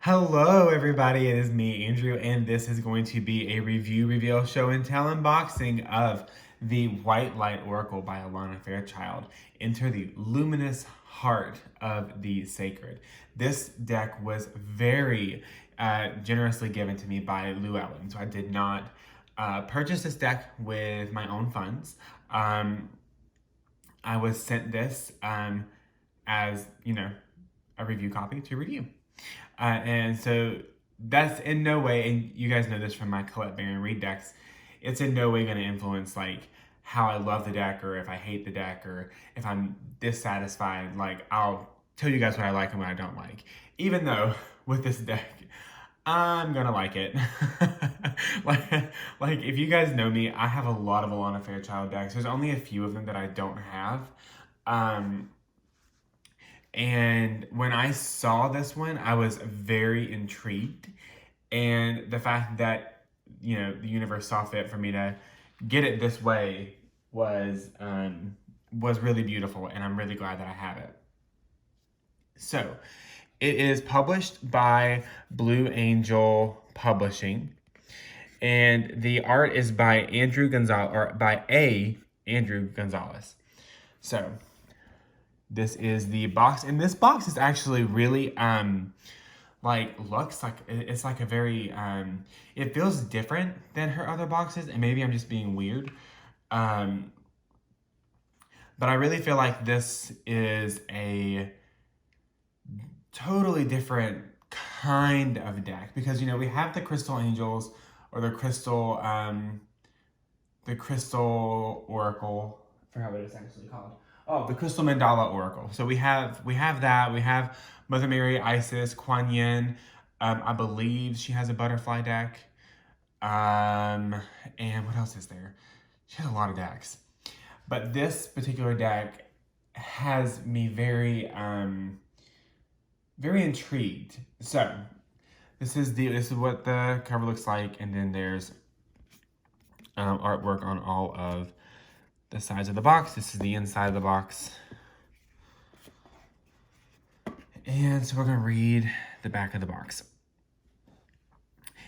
Hello, everybody. It is me, Andrew, and this is going to be a review, reveal, show, and tell unboxing of the White Light Oracle by Alana Fairchild. Enter the luminous heart of the sacred. This deck was very generously given to me by Llewellyn, so I did not purchase this deck with my own funds. I was sent this as, a review copy to review. And so that's in no way, and you guys know this from my Colette Baron read decks, it's in no way going to influence like how I love the deck or if I hate the deck or if I'm dissatisfied. Like, I'll tell you guys what I like and what I don't like. Even though with this deck, I'm gonna like it. like if you guys know me, I have a lot of Alana Fairchild decks. There's only a few of them that I don't have. And when I saw this one, I was very intrigued. And the fact that, the universe saw fit for me to get it this way was really beautiful, and I'm really glad that I have it. So, it is published by Blue Angel Publishing, and the art is by Andrew Gonzalez, or by Andrew Gonzalez. So, this is the box, and this box is actually really looks like it's like a very it feels different than her other boxes, and maybe I'm just being weird, but I really feel like this is a totally different kind of deck because we have the Crystal Angels or the Crystal Oracle. I forgot what it's actually called. Oh, the Crystal Mandala Oracle. So we have that. We have Mother Mary, Isis, Kuan Yin. I believe she has a butterfly deck. And what else is there? She has a lot of decks. But this particular deck has me very very intrigued. So this is what the cover looks like, and then there's artwork on all of the sides of the box. This is the inside of the box. And so we're going to read the back of the box.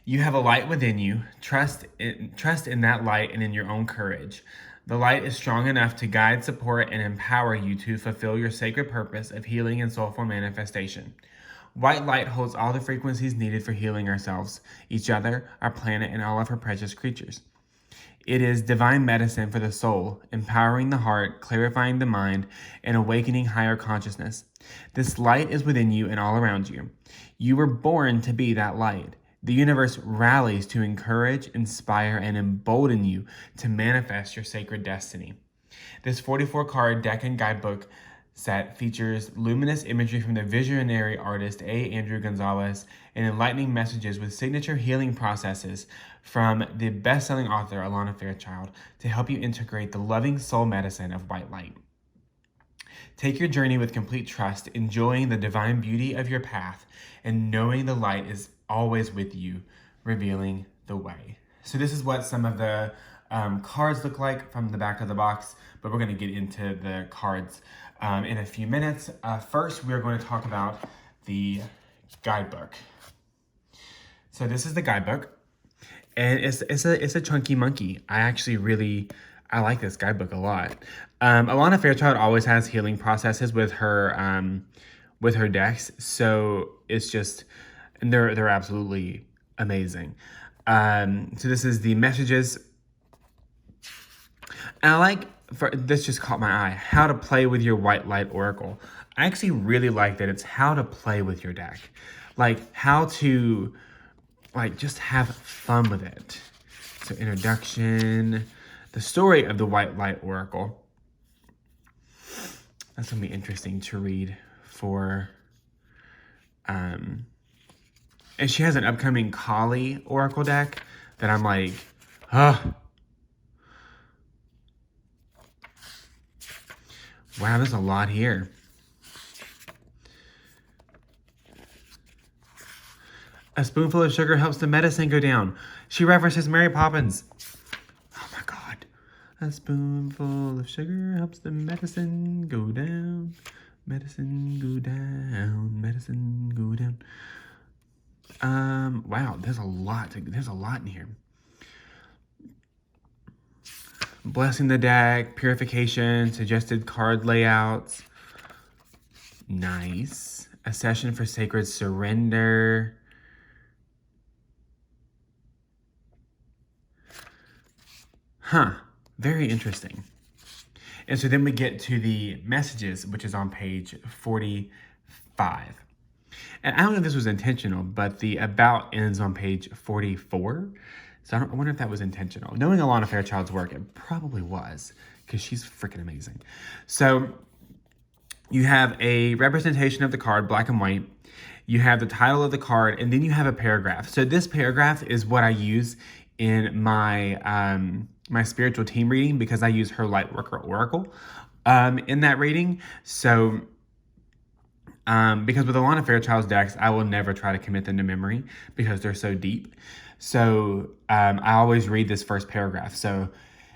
You have a light within you. Trust in that light and in your own courage. The light is strong enough to guide, support, and empower you to fulfill your sacred purpose of healing and soulful manifestation. White light holds all the frequencies needed for healing ourselves, each other, our planet, and all of her precious creatures. It is divine medicine for the soul, empowering the heart, clarifying the mind, and awakening higher consciousness. This light is within you and all around you. You were born to be that light. The universe rallies to encourage, inspire, and embolden you to manifest your sacred destiny. This 44-card deck and guidebook set features luminous imagery from the visionary artist A. Andrew Gonzalez and enlightening messages with signature healing processes from the best-selling author Alana Fairchild to help you integrate the loving soul medicine of white light. Take your journey with complete trust, enjoying the divine beauty of your path and knowing the light is always with you, revealing the way. So this is what some of the cards look like from the back of the box, but we're going to get into the cards in a few minutes. First, we're going to talk about the guidebook. So this is the guidebook, and it's a chunky monkey. I like this guidebook a lot. Alana Fairchild always has healing processes with her decks, so it's just, and they're absolutely amazing. So this is the messages. And I like, this just caught my eye, how to play with your white light oracle. I actually really like that it's how to play with your deck. Like how to just have fun with it. So introduction, the story of the white light oracle. That's gonna be interesting to read for, and she has an upcoming Kali oracle deck that I'm like, wow, there's a lot here. A spoonful of sugar helps the medicine go down. She references Mary Poppins. Oh my God. A spoonful of sugar helps the medicine go down. Medicine go down. Medicine go down. Wow, there's a lot in here. Blessing the deck, purification, suggested card layouts. Nice. A session for sacred surrender. Huh. Very interesting. And so then we get to the messages, which is on page 45. And I don't know if this was intentional, but the about ends on page 44. So I wonder if that was intentional. Knowing Alana Fairchild's work, it probably was, because she's freaking amazing. So you have a representation of the card, black and white. You have the title of the card, and then you have a paragraph. So this paragraph is what I use in my my spiritual team reading, because I use her Lightworker Oracle in that reading. So because with Alana Fairchild's decks, I will never try to commit them to memory because they're so deep. So I always read this first paragraph. So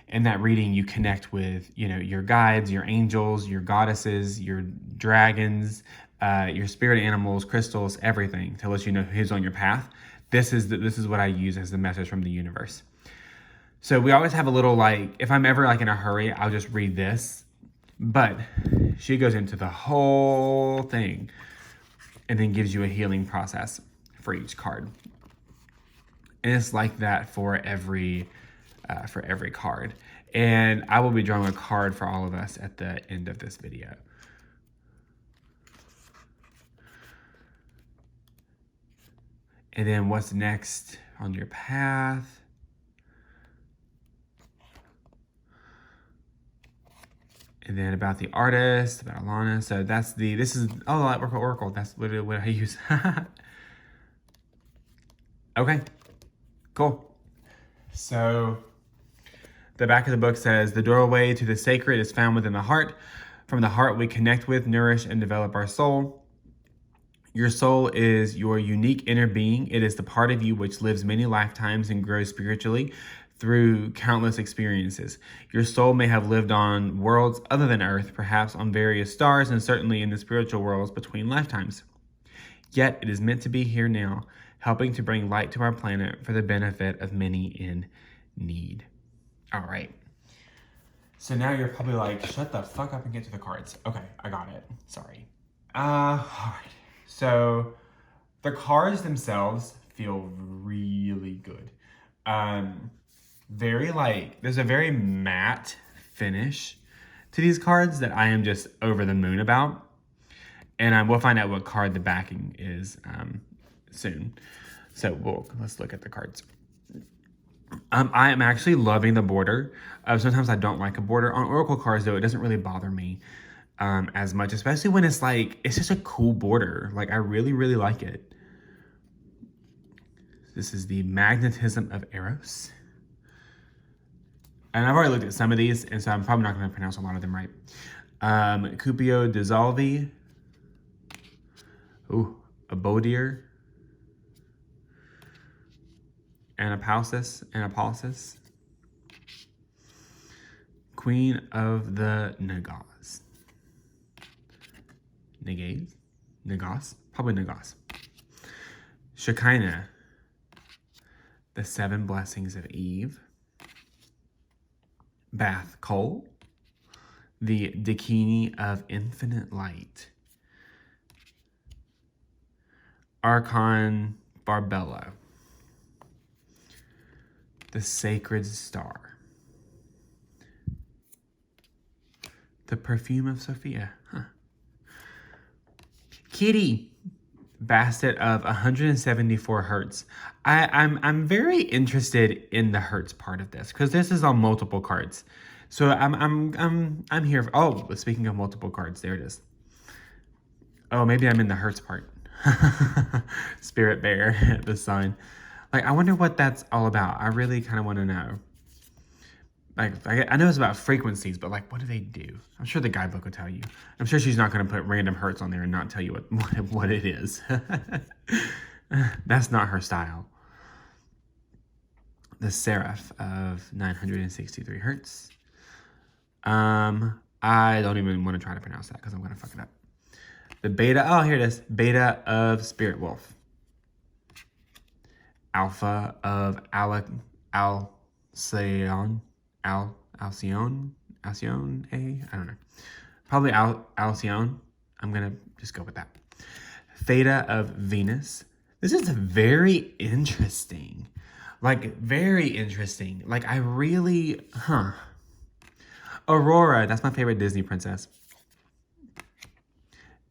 in that reading, you connect with, your guides, your angels, your goddesses, your dragons, your spirit animals, crystals, everything to let you know who's on your path. This is what I use as the message from the universe. So we always have a little, if I'm ever in a hurry, I'll just read this. But she goes into the whole thing and then gives you a healing process for each card. And it's like that for every card. And I will be drawing a card for all of us at the end of this video. And then what's next on your path? And then about the artist, about Alana. So this is Lightworker Oracle. That's literally what I use. Okay, cool. So the back of the book says, the doorway to the sacred is found within the heart. From the heart, we connect with, nourish, and develop our soul. Your soul is your unique inner being. It is the part of you which lives many lifetimes and grows spiritually through countless experiences. Your soul may have lived on worlds other than Earth, perhaps on various stars, and certainly in the spiritual worlds between lifetimes. Yet it is meant to be here now, helping to bring light to our planet for the benefit of many in need. All right. So now you're probably like, shut the fuck up and get to the cards. Okay, I got it. Sorry. All right. So the cards themselves feel really good. There's a very matte finish to these cards that I am just over the moon about. And we'll find out what card the backing is soon. So let's look at the cards. I am actually loving the border. Sometimes I don't like a border. On Oracle cards, though, it doesn't really bother me as much, especially when it's it's just a cool border. I really, really like it. This is the Magnetism of Eros. And I've already looked at some of these, and so I'm probably not going to pronounce a lot of them right. Cupio Dissolvi. Ooh, Abodier. Anapausis. Queen of the Nagas. Nagas? Probably Nagas. Shekinah. The 7 Blessings of Eve. Bath Kol. The Dakini of Infinite Light. Archon Barbello. The Sacred Star. The Perfume of Sophia. Kitty. Bastet of 174 hertz. I'm very interested in the hertz part of this because this is on multiple cards. So I'm here. Speaking of multiple cards, there it is. Oh, maybe I'm in the hertz part. Spirit Bear, the sign. I wonder what that's all about. I really kind of want to know. I know it's about frequencies, but what do they do? I'm sure the guidebook will tell you. I'm sure she's not going to put random hertz on there and not tell you what it is. That's not her style. The Seraph of 963 hertz. I don't even want to try to pronounce that because I'm going to fuck it up. The Beta, here it is. Beta of Spirit Wolf. Alpha of Alcyone, Alcyone, I don't know. Probably Alcyone. I'm gonna just go with that. Theta of Venus. This is very interesting. Like, very interesting. Like, I really, Aurora, that's my favorite Disney princess.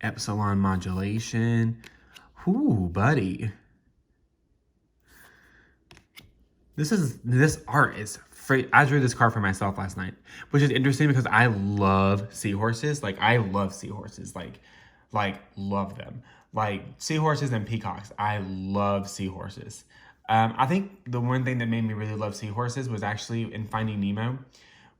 Epsilon modulation. Ooh, buddy. This art is free. I drew this card for myself last night, which is interesting because I love seahorses. Like, I love seahorses. Like love them. Like seahorses and peacocks. I love seahorses. I think the one thing that made me really love seahorses was actually in Finding Nemo,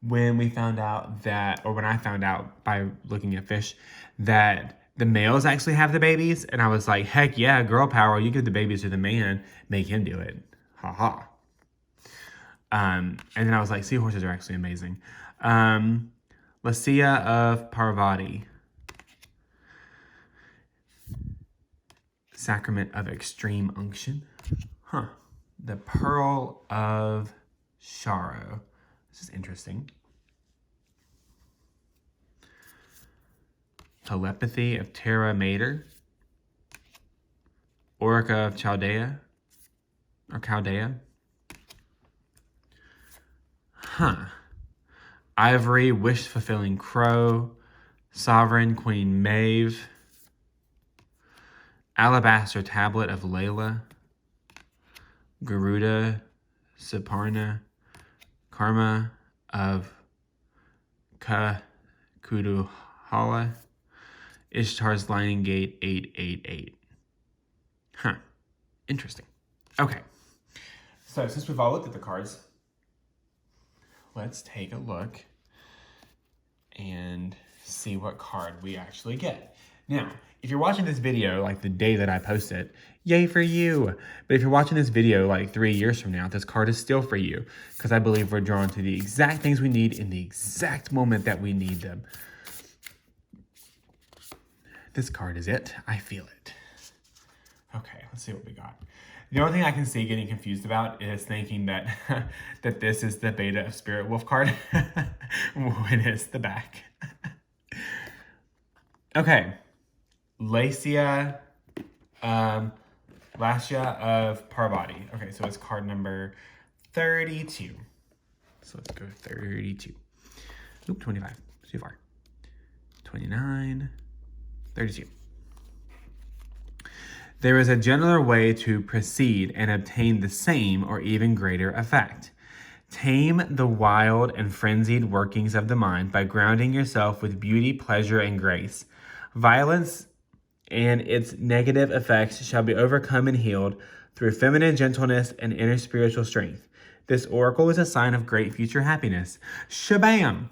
when we found out that, or when I found out by looking at fish, that the males actually have the babies. And I was like, heck yeah, girl power. You give the babies to the man, make him do it. Ha ha. And then I was like, seahorses are actually amazing. Lycia of Parvati. Sacrament of Extreme Unction. The Pearl of Sharo. This is interesting. Telepathy of Terra Mater. Orica of Chaldea. Or Chaldea. Ivory, Wish-Fulfilling Crow. Sovereign Queen Maeve. Alabaster Tablet of Layla. Garuda, Siparna. Karma of Kuduhala. Ishtar's Lining Gate 888. Interesting. Okay. So since we've all looked at the cards, let's take a look and see what card we actually get. Now, if you're watching this video like the day that I post it, yay for you. But if you're watching this video like 3 years from now, this card is still for you, because I believe we're drawn to the exact things we need in the exact moment that we need them. This card is it. I feel it. Okay, let's see what we got. The only thing I can see getting confused about is thinking that that this is the Beta of Spirit Wolf card when it's the back. Okay. Lycia of Parvati. Okay, so it's card number 32. So let's go 32. Oop, 25. Too far. 29. 32. There is a gentler way to proceed and obtain the same or even greater effect. Tame the wild and frenzied workings of the mind by grounding yourself with beauty, pleasure, and grace. Violence and its negative effects shall be overcome and healed through feminine gentleness and inner spiritual strength. This oracle is a sign of great future happiness. Shabam!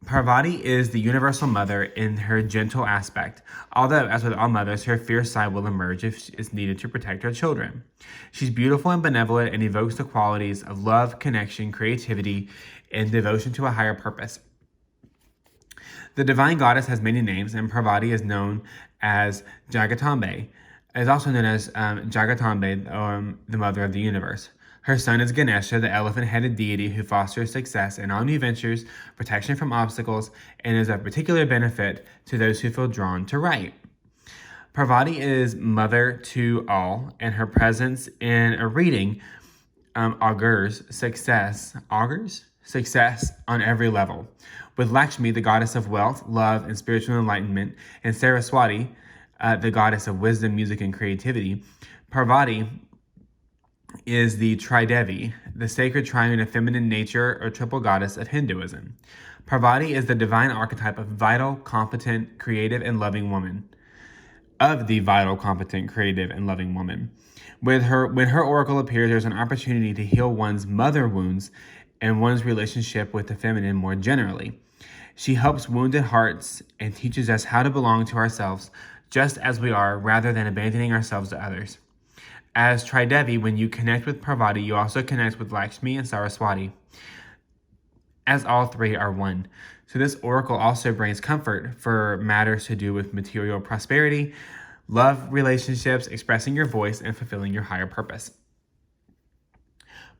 Parvati is the universal mother in her gentle aspect, although, as with all mothers, her fierce side will emerge if it's needed to protect her children. She's beautiful and benevolent and evokes the qualities of love, connection, creativity, and devotion to a higher purpose. The divine goddess has many names, and Parvati is known as Jagatambe. It is also known as Jagatambe, the mother of the universe. Her son is Ganesha, the elephant-headed deity who fosters success in all new ventures, protection from obstacles, and is of particular benefit to those who feel drawn to write. Parvati is mother to all, and her presence in a reading augurs success on every level. With Lakshmi, the goddess of wealth, love, and spiritual enlightenment, and Saraswati, the goddess of wisdom, music, and creativity, Parvati is the Tridevi, the sacred triune of feminine nature or triple goddess of Hinduism. Parvati is the divine archetype of vital, competent, creative, and loving woman. When her oracle appears, there's an opportunity to heal one's mother wounds and one's relationship with the feminine more generally. She helps wounded hearts and teaches us how to belong to ourselves just as we are, rather than abandoning ourselves to others. As Tridevi, when you connect with Parvati, you also connect with Lakshmi and Saraswati, as all three are one. So this oracle also brings comfort for matters to do with material prosperity, love relationships, expressing your voice, and fulfilling your higher purpose.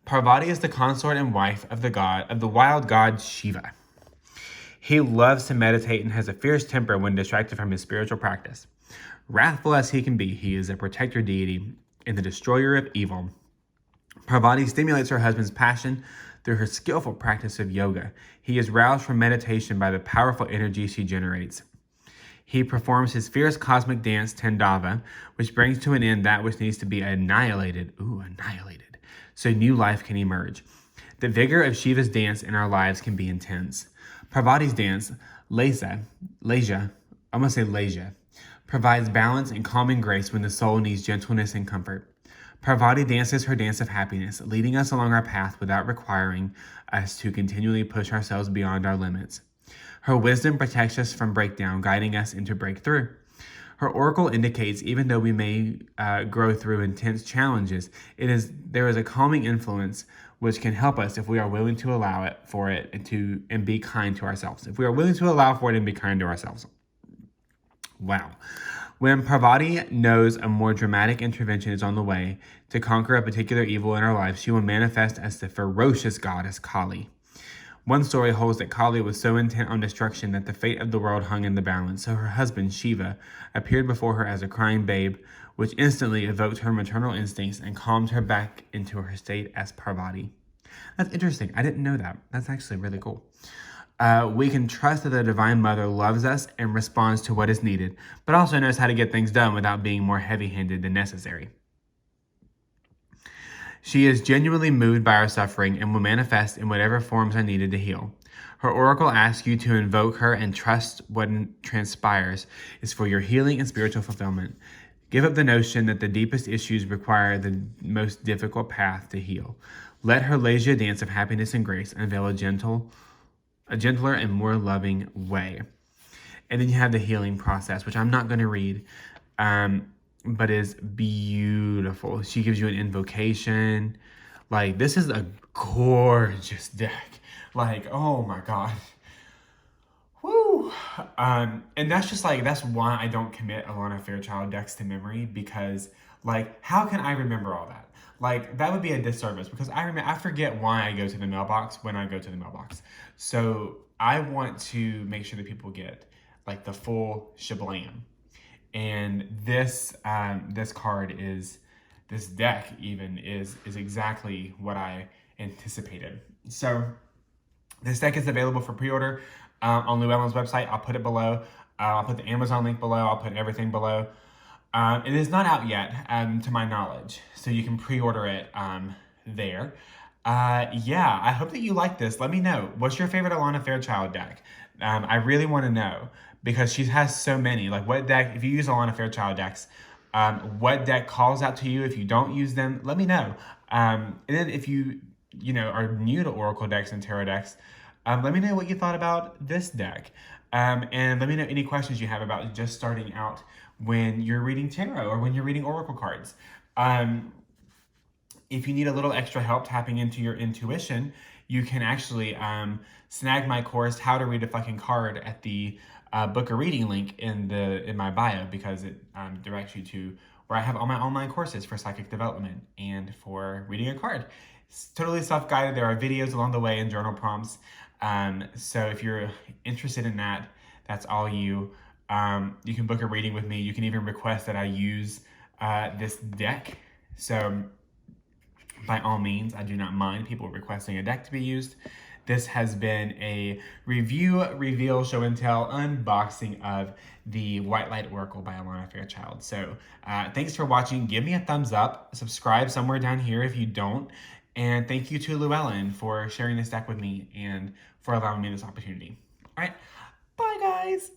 Parvati is the consort and wife of the wild god Shiva. He loves to meditate and has a fierce temper when distracted from his spiritual practice. Wrathful as he can be, he is a protector deity and the destroyer of evil. Parvati stimulates her husband's passion through her skillful practice of yoga. He is roused from meditation by the powerful energy she generates. He performs his fierce cosmic dance, Tandava, which brings to an end that which needs to be annihilated. Annihilated. So new life can emerge. The vigor of Shiva's dance in our lives can be intense. Parvati's dance, Leja, provides balance and calming grace when the soul needs gentleness and comfort. Parvati dances her dance of happiness, leading us along our path without requiring us to continually push ourselves beyond our limits. Her wisdom protects us from breakdown, guiding us into breakthrough. Her oracle indicates even though we may grow through intense challenges, there is a calming influence which can help us if we are willing to allow it for it and be kind to ourselves. If we are willing to allow for it and be kind to ourselves. Wow. When Parvati knows a more dramatic intervention is on the way to conquer a particular evil in our lives, she will manifest as the ferocious goddess Kali. One story holds that Kali was so intent on destruction that the fate of the world hung in the balance, so her husband, Shiva, appeared before her as a crying babe, which instantly evoked her maternal instincts and calmed her back into her state as Parvati. That's interesting. I didn't know that. That's actually really cool. We can trust that the Divine Mother loves us and responds to what is needed, but also knows how to get things done without being more heavy-handed than necessary. She is genuinely moved by our suffering and will manifest in whatever forms are needed to heal. Her oracle asks you to invoke her and trust what transpires is for your healing and spiritual fulfillment. Give up the notion that the deepest issues require the most difficult path to heal. Let her Leja dance of happiness and grace unveil a gentler and more loving way. And then you have the healing process, which I'm not going to read, but is beautiful. She gives you an invocation. Like, this is a gorgeous deck. Like, oh my God. Woo. And that's why I don't commit Alana Fairchild decks to memory, because like, how can I remember all that? Like, that would be a disservice, because I forget why I go to the mailbox when I go to the mailbox. So I want to make sure that people get like the full shablam. And this deck even is exactly what I anticipated. So this deck is available for pre-order on Llewellyn's website. I'll put it below. I'll put the Amazon link below. I'll put everything below. It is not out yet, to my knowledge, so you can pre-order it there. Yeah, I hope that you like this. Let me know. What's your favorite Alana Fairchild deck? I really want to know, because she has so many. Like, what deck, if you use Alana Fairchild decks, what deck calls out to you? If you don't use them, let me know. And then if you are new to Oracle decks and Tarot decks, let me know what you thought about this deck. And let me know any questions you have about just starting out when you're reading tarot or when you're reading oracle cards. If you need a little extra help tapping into your intuition, you can actually snag my course, How to Read a Fucking Card, at the book a reading link in my bio, because it directs you to where I have all my online courses for psychic development and for reading a card. It's totally self-guided. There are videos along the way and journal prompts. So if you're interested in that, that's all you. You can book a reading with me. You can even request that I use this deck. So by all means, I do not mind people requesting a deck to be used. This has been a review, reveal, show and tell unboxing of the White Light Oracle by Alana Fairchild. So thanks for watching. Give me a thumbs up. Subscribe somewhere down here if you don't. And thank you to Llewellyn for sharing this deck with me and for allowing me this opportunity. All right. Bye, guys.